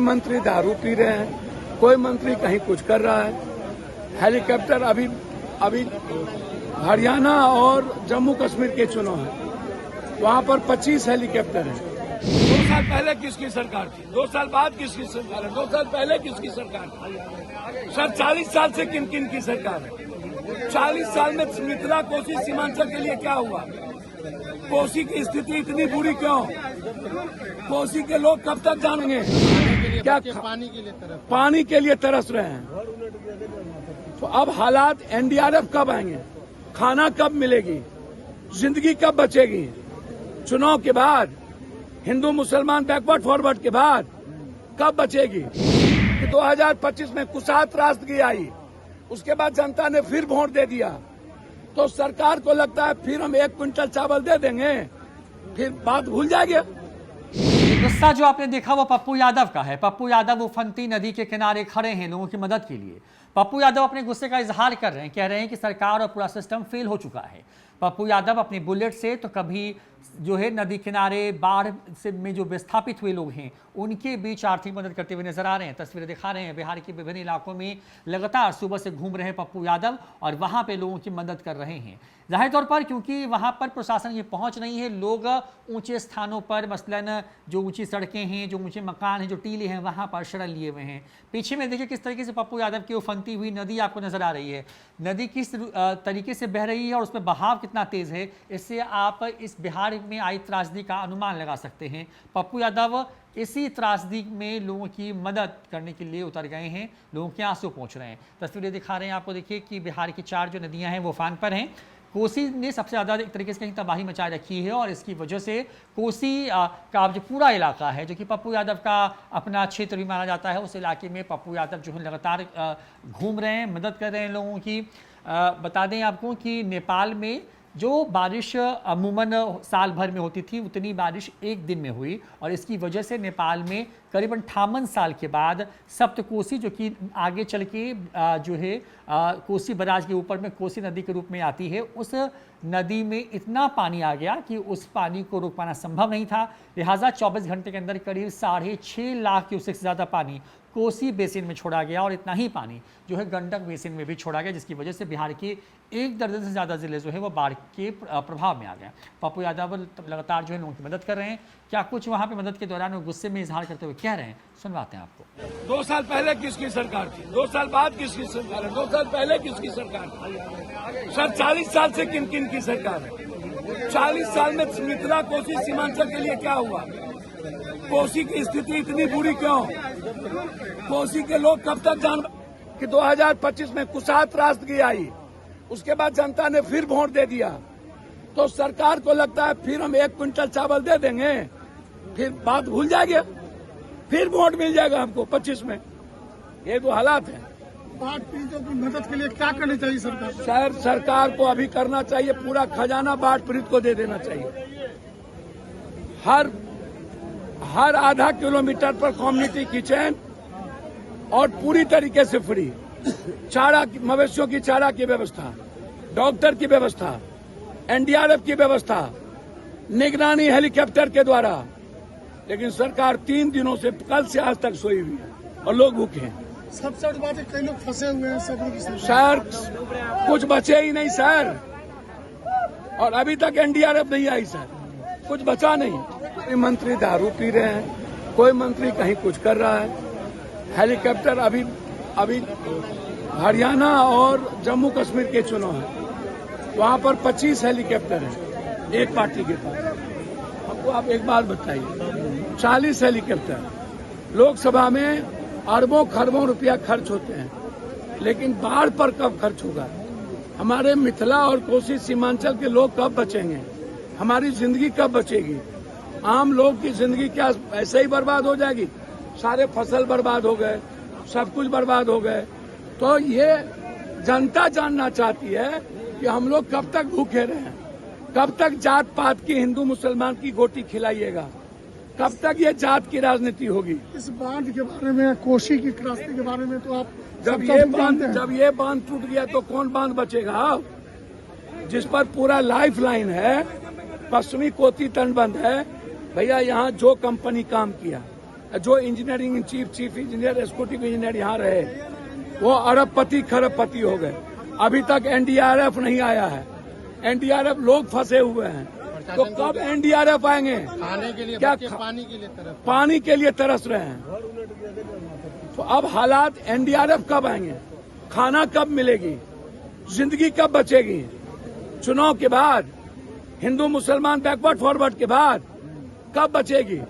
मंत्री दारू पी रहे हैं, कोई मंत्री कहीं कुछ कर रहा है। हेलीकॉप्टर अभी हरियाणा और जम्मू कश्मीर के चुनाव है, वहां पर 25 हेलीकॉप्टर हैं। 2 साल पहले किसकी सरकार थी, 2 साल बाद किसकी सरकार है, 2 साल पहले किसकी सरकार थी? सर 40 साल से किन किन की सरकार है? 40 साल में मिथिला कोसी सीमांचल के लिए क्या हुआ? कोसी की स्थिति इतनी बुरी क्यों? कोसी के लोग कब तक जानेंगे? क्या पानी के लिए तरस रहे हैं। तो अब हालात, एनडीआरएफ कब आएंगे, खाना कब मिलेगी, जिंदगी कब बचेगी? चुनाव के बाद, हिंदू मुसलमान बैकवर्ड फॉरवर्ड के बाद कब बचेगी? कि 2025 में कुशात राष्ट्रगी आई, उसके बाद जनता ने फिर वोट दे दिया, तो सरकार को लगता है फिर हम 1 क्विंटल चावल दे देंगे, फिर बात भूल जाएंगे। गुस्सा जो आपने देखा वो पप्पू यादव का है। पप्पू यादव उफनती नदी के किनारे खड़े हैं लोगों की मदद के लिए। पप्पू यादव अपने गुस्से का इजहार कर रहे हैं, कह रहे हैं कि सरकार और पूरा सिस्टम फेल हो चुका है। पप्पू यादव अपनी बुलेट से तो कभी जो है नदी किनारे बाढ़ से में जो विस्थापित हुए लोग हैं उनके बीच आर्थिक मदद करते हुए नजर आ रहे हैं। तस्वीरें दिखा रहे हैं, बिहार के विभिन्न इलाकों में लगातार सुबह से घूम रहे हैं पप्पू यादव और वहां पे लोगों की मदद कर रहे हैं। जाहिर तौर पर क्योंकि वहां पर प्रशासन की पहुंच नहीं है, लोग ऊंचे स्थानों पर, मसलन जो ऊंची सड़कें हैं, जो ऊंचे मकान हैं, जो टीले हैं, वहां पर शरण लिए हुए हैं। पीछे में देखिए किस तरीके से पप्पू यादव की उफनती हुई नदी आपको नजर आ रही है। नदी किस तरीके से बह रही है और उसमें बहाव कितना तेज है, इससे आप इस बिहार में आई त्रासदी का अनुमान लगा सकते हैं। पप्पू यादव इसी त्रासदी में लोगों की मदद करने के लिए उतर गए हैं, लोगों के आंसू पहुंच रहे हैं। तस्वीरें दिखा रहे हैं आपको, देखिए कि बिहार की 4 जो नदियां हैं वो उफान पर हैं। कोसी ने सबसे ज़्यादा एक तरीके से कहीं तबाही मचा रखी है और इसकी वजह से कोसी का जो पूरा इलाका है, जो कि पप्पू यादव का अपना क्षेत्र भी माना जाता है, उस इलाके में पप्पू यादव जो है लगातार घूम रहे हैं, मदद कर रहे हैं लोगों की। बता दें आपको कि नेपाल में जो बारिश अमूमन साल भर में होती थी उतनी बारिश एक दिन में हुई और इसकी वजह से नेपाल में करीबन 58 साल के बाद सप्तकोसी, जो कि आगे चल के जो है कोसी बराज के ऊपर में कोसी नदी के रूप में आती है, उस नदी में इतना पानी आ गया कि उस पानी को रोक पाना संभव नहीं था। लिहाजा 24 घंटे के अंदर करीब 6.5 लाख क्यूसेक से ज़्यादा पानी कोसी बेसिन में छोड़ा गया और इतना ही पानी जो है गंडक बेसिन में भी छोड़ा गया, जिसकी वजह से बिहार के 1 दर्जन से ज़्यादा जिले जो है वो बाढ़ के प्रभाव में आ गए। पप्पू यादव लगातार जो है लोगों की मदद कर रहे हैं। क्या कुछ वहाँ पे मदद के दौरान वो गुस्से में इजहार करते हुए कह रहे हैं, सुनवाते हैं आपको। 2 साल पहले किसकी सरकार थी, 2 साल बाद किसकी सरकार है, 2 साल पहले किसकी सरकार थी? सर 40 साल से किन किन की सरकार है? 40 साल में मिथिला कोसी सीमांचल के लिए क्या हुआ? कोसी की स्थिति इतनी बुरी क्यों? कोसी के लोग कब तक जान? कि 2025 में कुशात राष्ट्रगी आई, उसके बाद जनता ने फिर वोट दे दिया, तो सरकार को लगता है फिर हम 1 क्विंटल चावल दे देंगे, फिर बात भूल जाएंगे, फिर वोट मिल जाएगा हमको 25 में। ये तो हालात है। बाढ़ पीड़ितों की मदद के लिए क्या करनी चाहिए सरकार? शायद सरकार को अभी करना चाहिए, पूरा खजाना बाढ़ पीड़ित को दे देना चाहिए। हर आधा किलोमीटर पर कम्युनिटी किचन और पूरी तरीके से फ्री चारा, मवेशियों की चारा की व्यवस्था, डॉक्टर की व्यवस्था, एनडीआरएफ की व्यवस्था, निगरानी हेलीकॉप्टर के द्वारा। लेकिन सरकार 3 दिनों से, कल से आज तक सोई हुई है और लोग भूखे हैं। सबसे बड़ी बात है कई लोग फंसे हुए हैं सर, कुछ बचे ही नहीं सर, और अभी तक एनडीआरएफ नहीं आई सर, कुछ बचा नहीं। मंत्री दारू पी रहे हैं, कोई मंत्री कहीं कुछ कर रहा है। हेलीकॉप्टर अभी हरियाणा और जम्मू कश्मीर के चुनाव है, वहां पर 25 हेलीकॉप्टर हैं एक पार्टी के पास। आपको आप एक बात बताइए, 40 हेलीकॉप्टर, लोकसभा में अरबों खरबों रुपया खर्च होते हैं, लेकिन बाढ़ पर कब खर्च होगा? हमारे मिथिला और कोसी सीमांचल के लोग कब बचेंगे? हमारी जिंदगी कब बचेगी? आम लोग की जिंदगी क्या ऐसे ही बर्बाद हो जाएगी? सारे फसल बर्बाद हो गए, सब कुछ बर्बाद हो गए। तो ये जनता जानना चाहती है कि हम लोग कब तक भूखे रहे, कब तक जात पात की, हिंदू मुसलमान की गोटी खिलाइएगा, कब तक ये जात की राजनीति होगी? इस बांध के बारे में, कोसी की त्रासदी के बारे में तो आप जब ये बांध टूट गया तो कौन बांध बचेगा? जिस पर पूरा लाइफ लाइन है, पश्चिमी कोसी तटबंध है। भैया यहाँ जो कंपनी काम किया, जो engineering chief engineer executive engineer यहाँ रहे वो अरबपति खरबपति हो गए। अभी तक एनडीआरएफ नहीं आया है। एनडीआरएफ लोग फंसे हुए हैं, तो कब एनडीआरएफ आएंगे? खाने के लिए क्या पानी के लिए तरस रहे हैं। तो अब हालात एनडीआरएफ कब आएंगे? खाना कब मिलेगी? जिंदगी कब बचेगी? चुनाव के बाद, हिंदू मुसलमान बैकवर्ड फॉरवर्ड के बाद कब बचेगी?